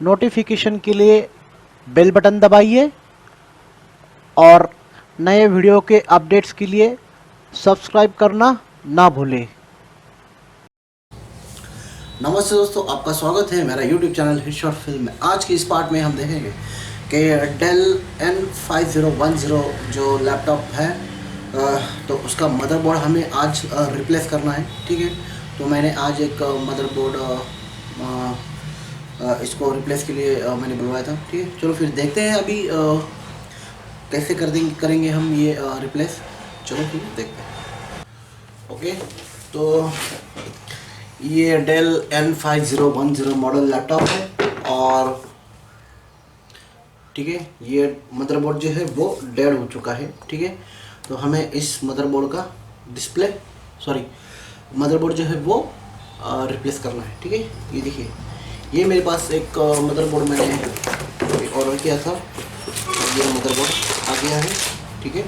Notification के लिए bell button दबाइए और नए वीडियो के अपडेट्स के लिए सब्सक्राइब करना ना भूलें। नमस्ते दोस्तों, आपका स्वागत है मेरा YouTube channel hit short film में। आज की इस पार्ट में हम देखेंगे कि डेल N5010 जो लैपटॉप है तो उसका मदरबोर्ड हमें आज रिप्लेस करना है। ठीक है, तो मैंने आज एक मदरबोर्ड इसको रिप्लेस के लिए मैंने बुलवाया था। ठीक है, चलो फिर देखते हैं अभी कैसे करेंगे हम ये रिप्लेस। चलो फिर देखते हैं। ओके, तो ये डेल N5010 मॉडल लैपटॉप है और ठीक है, ये मदरबोर्ड जो है वो डेड हो चुका है। ठीक है, तो हमें इस मदरबोर्ड का मदरबोर्ड जो है वो रिप्लेस करना है। ठीक है, ये देखिए, ये मेरे पास एक मदरबोर्ड मैंने ऑर्डर किया था। ये मदरबोर्ड आ गया है। ठीक है,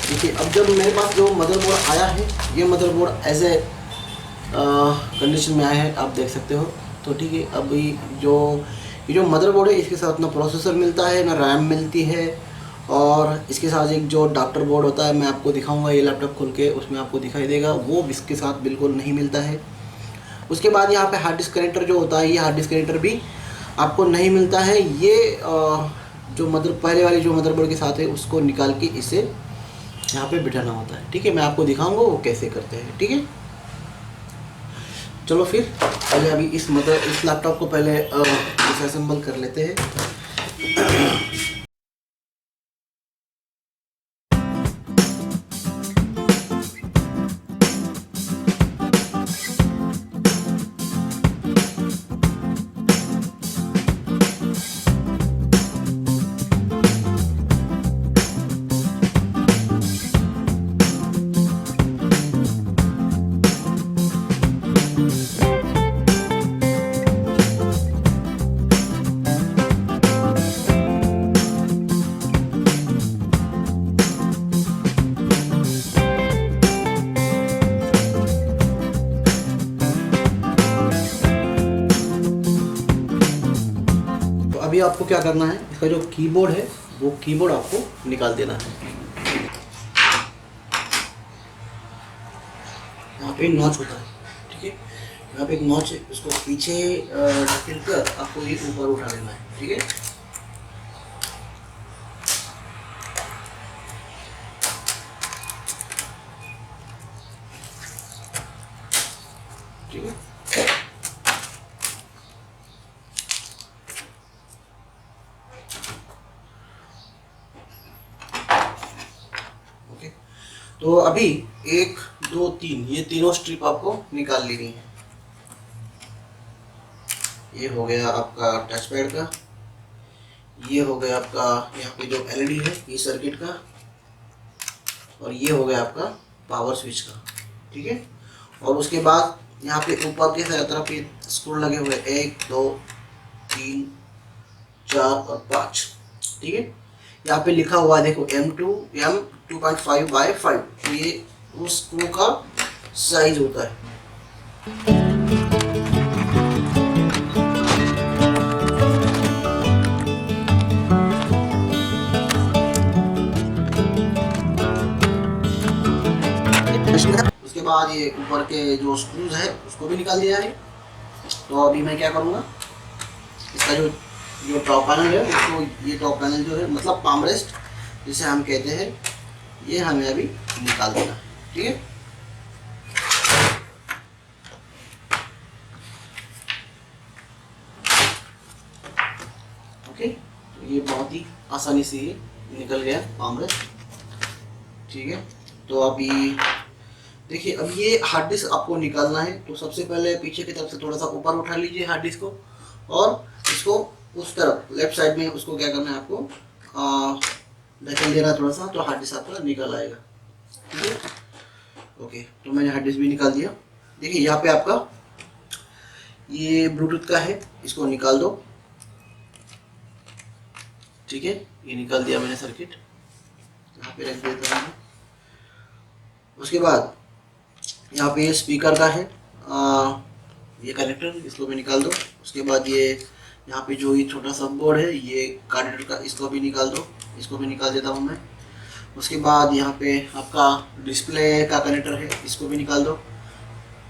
देखिए, अब जब मेरे पास जो मदरबोर्ड आया है, ये मदरबोर्ड एज ए कंडीशन में आया है, आप देख सकते हो। तो ठीक है, अभी ये जो मदरबोर्ड है, इसके साथ ना प्रोसेसर मिलता है ना रैम मिलती है, और इसके साथ एक जो अडाप्टर बोर्ड होता है, मैं आपको दिखाऊंगा ये लैपटॉप खोल के, उसमें आपको दिखाई देगा, वो इसके साथ बिल्कुल नहीं मिलता है। उसके बाद यहाँ पे हार्ड डिस्क कनेक्टर जो होता है, ये हार्ड डिस्क कनेक्टर भी आपको नहीं मिलता है। ये जो पहले वाली जो मदरबोर्ड के साथ है, उसको निकाल के इसे यहाँ पे बिठाना होता है। ठीक है, मैं आपको दिखाऊंगा वो कैसे करते हैं। ठीक है, चलो फिर पहले अभी इस लैपटॉप को पहले डिसअसेंबल कर लेते हैं। अभी आपको क्या करना है, इसका जो कीबोर्ड है वो कीबोर्ड आपको निकाल देना है। यहाँ पे नॉच होता है। ठीक है, यहाँ पे एक नॉच है, उसको पीछे ढकेल कर आपको ये ऊपर उठा लेना है। ठीक है, ठीक है, ओके। तो अभी 1 2 3 ये तीनों स्ट्रिप आपको निकाल लेनी है। ये हो गया आपका टच पैड का, ये हो गया आपका यहाँ पे जो एलईडी है ये सर्किट का, और ये हो गया आपका पावर स्विच का। ठीक है, और उसके बाद यहाँ पे ऊपर के तरफ ये स्क्रू लगे हुए 1 2 3 4 और 5। ठीक है, यहाँ पे लिखा हुआ है देखो M2.5/5, तो ये उस स्क्रू का साइज होता है। उसके बाद ये ऊपर के जो स्क्रूज है उसको भी निकाल दिया है। तो अभी मैं क्या करूँगा, इसका जो टॉप पैनल है उसको, ये टॉप पैनल जो है मतलब पाम रेस्ट जिसे हम कहते हैं, ये हमें अभी निकाल देना है। ठीक है, ओके, तो ये बहुत ही आसानी से ये निकल गया पाम रेस्ट। ठीक है, तो अभी देखिए, अब ये हार्ड डिस्क आपको निकालना है। तो सबसे पहले पीछे की तरफ से थोड़ा सा ऊपर उठा लीजिए हार्ड डिस्क को, और इसको उस तरफ लेफ्ट साइड में उसको क्या करना है, आपको धकेल देना थोड़ा सा, तो हार्ड डिस्क आपका निकल आएगा। ठीक है, ओके, तो मैंने हार्ड डिस्क भी निकाल दिया। देखिए, यहाँ पे आपका ये ब्लूटूथ का है, इसको निकाल दो। ठीक है, ये निकाल दिया मैंने सर्किट, यहाँ पे रख देता हूँ। उसके बाद यहाँ पे स्पीकर का है, ये कनेक्टर, इसको भी निकाल दो। उसके बाद ये यहाँ पे जो ये छोटा सा बोर्ड है, ये कार्ड का, इसको भी निकाल दो। इसको भी निकाल देता हूँ मैं। उसके बाद यहाँ पे आपका डिस्प्ले का कनेक्टर है, इसको भी निकाल दो।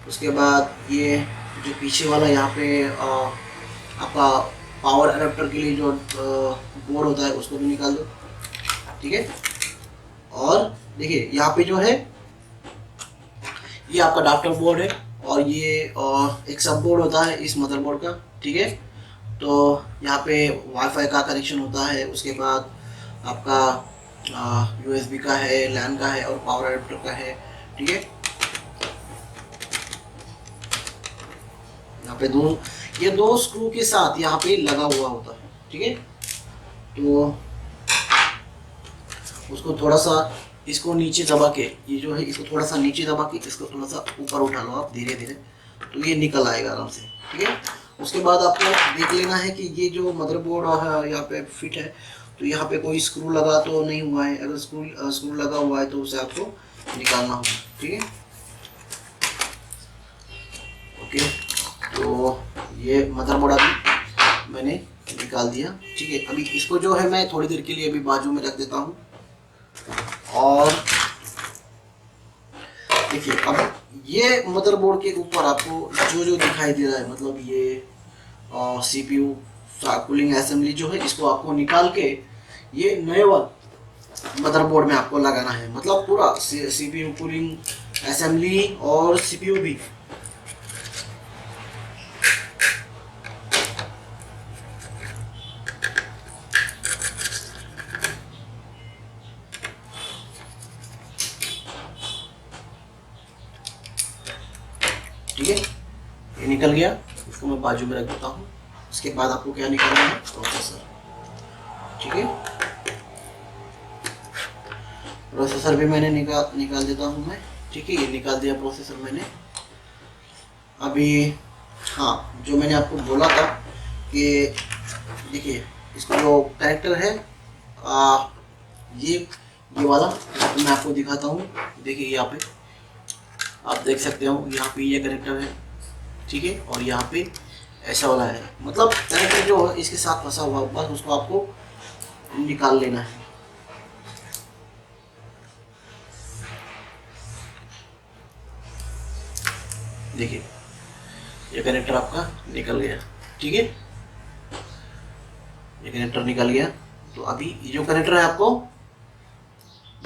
उसके बाद ये जो पीछे वाला यहाँ पे आपका पावर अडेप्टर के लिए जो बोर्ड होता है, उसको भी निकाल दो। ठीक है। और देखिए यहाँ पे जो है ये आपका अडाप्टर बोर्ड है, और ये एक सब बोर्ड होता है इस मदरबोर्ड का। ठीक है। तो यहाँ पे वाईफाई का कनेक्शन होता है, उसके बाद आपका यूएसबी का है, लैन का है, और पावर अडेप्टर का है। ठीक है। यहाँ पे ये दो स्क्रू के साथ यहाँ पे लगा हुआ होता है। ठीक है। तो उसको थोड़ा सा इसको नीचे दबा के, ये जो है इसको थोड़ा सा नीचे दबा के इसको थोड़ा सा ऊपर उठा लो आप धीरे धीरे, तो ये निकल आएगा आराम से। ठीक है। उसके बाद आपको देख लेना है कि ये जो मदरबोर्ड यहाँ पे फिट है, तो यहाँ पे कोई स्क्रू लगा तो नहीं हुआ है। अगर स्क्रू लगा हुआ है तो उसे आपको निकालना होगा। ठीक है। ओके। तो ये मदरबोर्ड अभी मैंने निकाल दिया। ठीक है। अभी इसको जो है मैं थोड़ी देर के लिए अभी बाजू में रख देता हूँ। और देखिए अब ये मदरबोर्ड के ऊपर आपको जो जो दिखाई दे रहा है, मतलब ये सीपीयू कूलिंग असेंबली जो है, इसको आपको निकाल के ये नए वाले मदरबोर्ड में आपको लगाना है। मतलब पूरा सीपीयू कूलिंग असेंबली और सीपीयू भी। ठीक है। ये निकल गया, इसको मैं बाजू में रख देता हूँ। उसके बाद आपको क्या निकालना है, प्रोसेसर। ठीक है। प्रोसेसर भी मैंने निकाल देता हूँ मैं। ठीक है। ये निकाल दिया प्रोसेसर मैंने। अभी हाँ, जो मैंने आपको बोला था कि देखिए इसका जो कनेक्टर है ये वाला, तो मैं आपको दिखाता हूँ। देखिए यहाँ पे आप देख सकते हो, यहाँ पे ये कनेक्टर है। ठीक है। और यहाँ पे ऐसा वाला है, मतलब कनेक्टर जो है इसके साथ फंसा हुआ, बस उसको आपको निकाल लेना है। देखिए ये कनेक्टर आपका निकल गया। ठीक है। ये कनेक्टर निकल गया। तो अभी ये जो कनेक्टर है आपको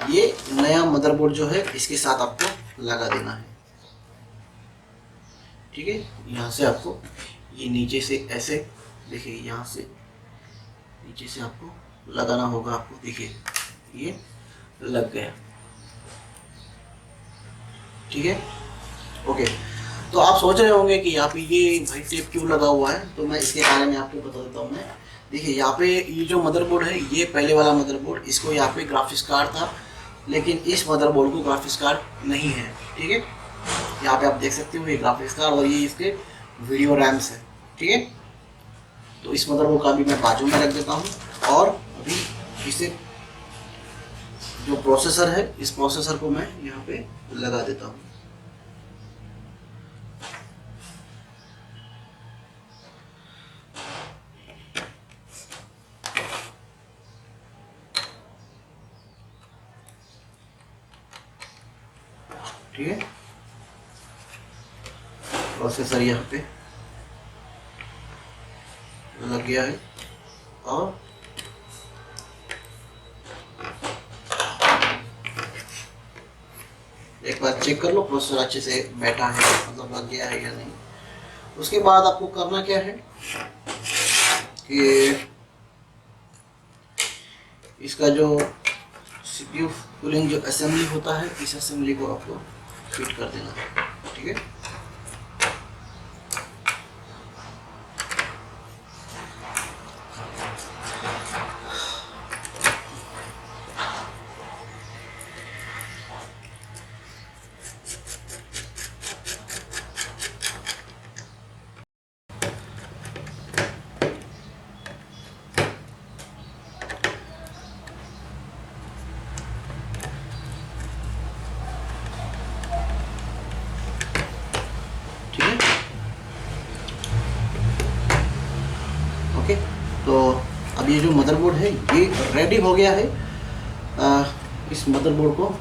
ये नया मदरबोर्ड जो है इसके साथ आपको लगा देना है। ठीक है। यहाँ से आपको ये नीचे से ऐसे, देखिए यहाँ से नीचे से आपको लगाना होगा। आपको देखिए ये लग गया। ठीक है। ओके। तो आप सोच रहे होंगे कि यहाँ पे ये भाई टेप क्यों लगा हुआ है, तो मैं इसके बारे में आपको बता देता हूँ मैं। देखिए यहाँ पे ये जो मदरबोर्ड है, ये पहले वाला मदरबोर्ड, इसको यहाँ पे ग्राफिक्स कार्ड था, लेकिन इस मदरबोर्ड को ग्राफिक्स कार्ड नहीं है। ठीक है। यहाँ पे आप देख सकते हो ये ग्राफिक्स कार्ड और ये इसके वीडियो रैम्स है। ठीक है। तो इस मदरबोर्ड का भी मैं बाजू में रख देता हूँ। और अभी इसे जो प्रोसेसर है, इस प्रोसेसर को मैं यहाँ पे लगा देता हूँ। ठीक है। प्रोसेसर यहाँ पे लग गया है। और एक बार चेक कर लो प्रोसेसर अच्छे से बैठा है, मतलब लग गया है या नहीं। उसके बाद आपको करना क्या है कि इसका जो सीपीयू कूलिंग जो असेंबली होता है, इस असेंबली को आपको फिट कर देना है। ठीक है। मदरबोर्ड है ये रेडी हो गया है इस मदरबोर्ड को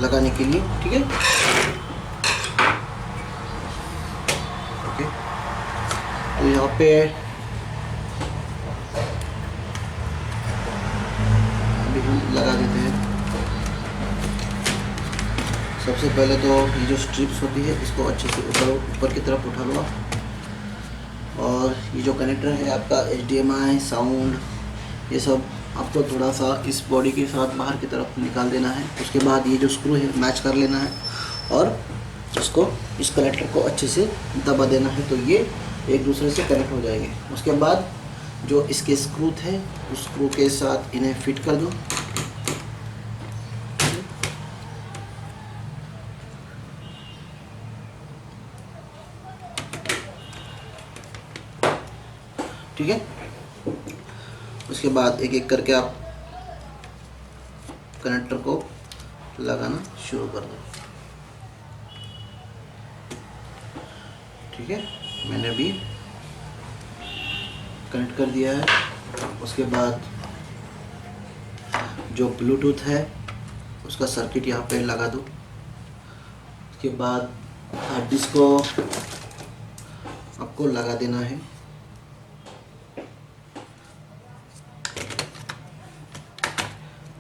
लगाने के लिए। ठीक है, ओके। तो यहाँ पे अभी हम लगा देते हैं। सबसे पहले तो ये जो स्ट्रिप्स होती है इसको अच्छे से ऊपर की तरफ उठा लो आप। और ये जो कनेक्टर है आपका HDMI साउंड ये सब आपको थोड़ा सा इस बॉडी के साथ बाहर की तरफ निकाल देना है। उसके बाद ये जो स्क्रू है मैच कर लेना है और इसको इस कनेक्टर को अच्छे से दबा देना है, तो ये एक दूसरे से कनेक्ट हो जाएंगे। उसके बाद जो इसके स्क्रू थे उस स्क्रू के साथ इन्हें फिट कर दो। ठीक है, उसके बाद एक एक करके आप कनेक्टर को लगाना शुरू कर दो। ठीक है, मैंने अभी कनेक्ट कर दिया है। उसके बाद जो ब्लूटूथ है उसका सर्किट यहाँ पे लगा दो। उसके बाद हार्ड डिस्क को आपको लगा देना है।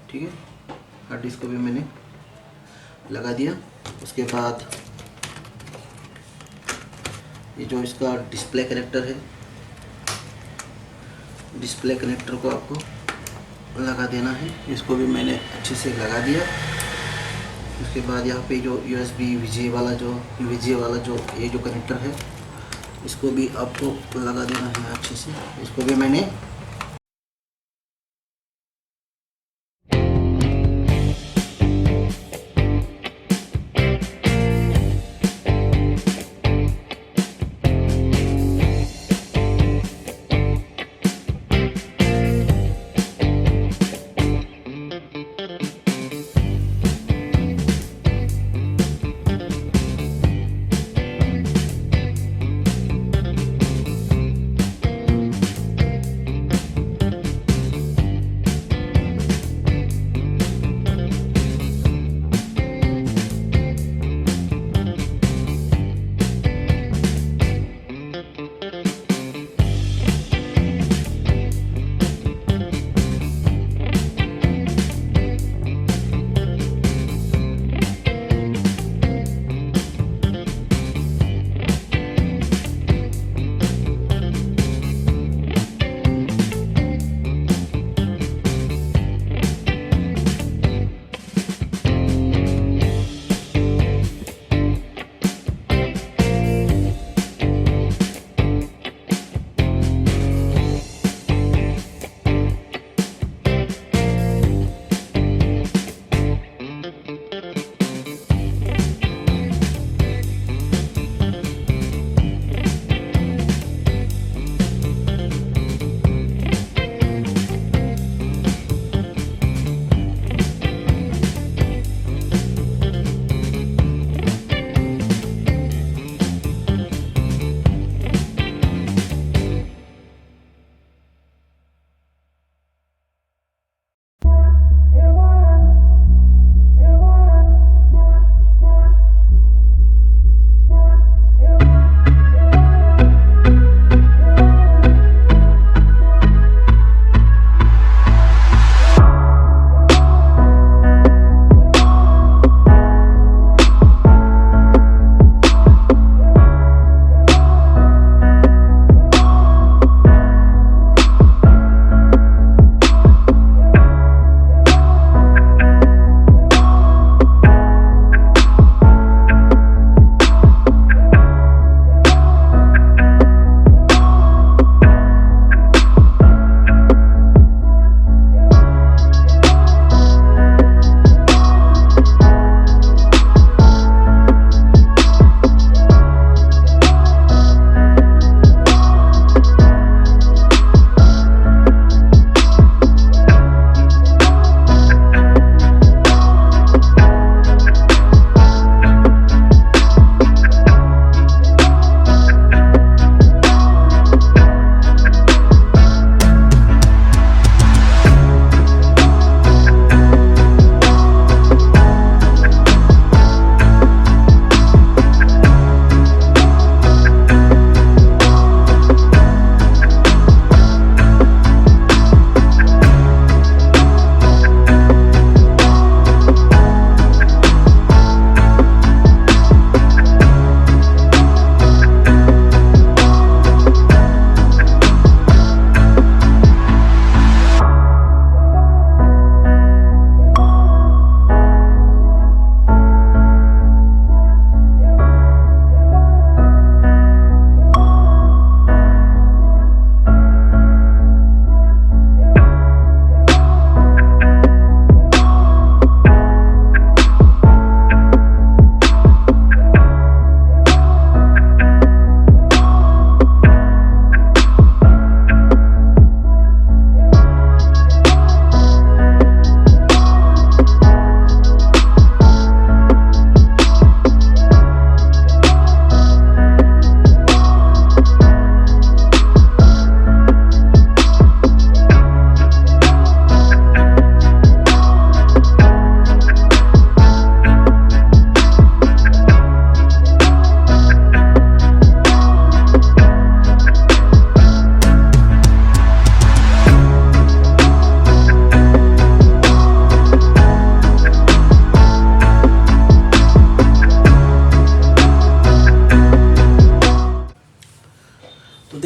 ठीक है, हार्ड डिस्क को भी मैंने लगा दिया। उसके बाद ये जो इसका डिस्प्ले कनेक्टर है, डिस्प्ले कनेक्टर को आपको लगा देना है। इसको भी मैंने अच्छे से लगा दिया। उसके बाद यहाँ पे जो USB VGA वाला जो ये जो कनेक्टर है इसको भी आपको लगा देना है अच्छे से। इसको भी मैंने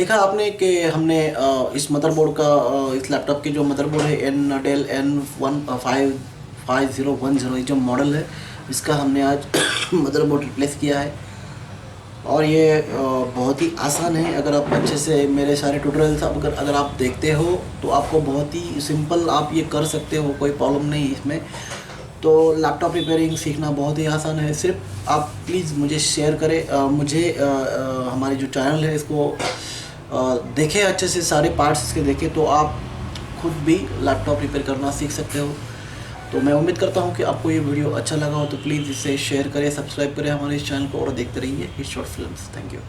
देखा आपने कि हमने इस मदरबोर्ड का इस लैपटॉप के जो मदरबोर्ड है डेल N5010 ये जो मॉडल है इसका हमने आज मदरबोर्ड रिप्लेस किया है। और ये बहुत ही आसान है। अगर आप अच्छे से मेरे सारे ट्यूटोरियल्स अगर आप देखते हो तो आपको बहुत ही सिंपल आप ये कर सकते हो, कोई प्रॉब्लम नहीं इसमें। तो लैपटॉप रिपेयरिंग सीखना बहुत ही आसान है। सिर्फ आप प्लीज़ मुझे शेयर करें, हमारे जो चैनल है इसको देखें अच्छे से, सारे पार्ट्स इसके देखें तो आप खुद भी लैपटॉप रिपेयर करना सीख सकते हो। तो मैं उम्मीद करता हूँ कि आपको ये वीडियो अच्छा लगा हो तो प्लीज़ इसे शेयर करें, सब्सक्राइब करें हमारे इस चैनल को और देखते रहिए hit short films. Thank you.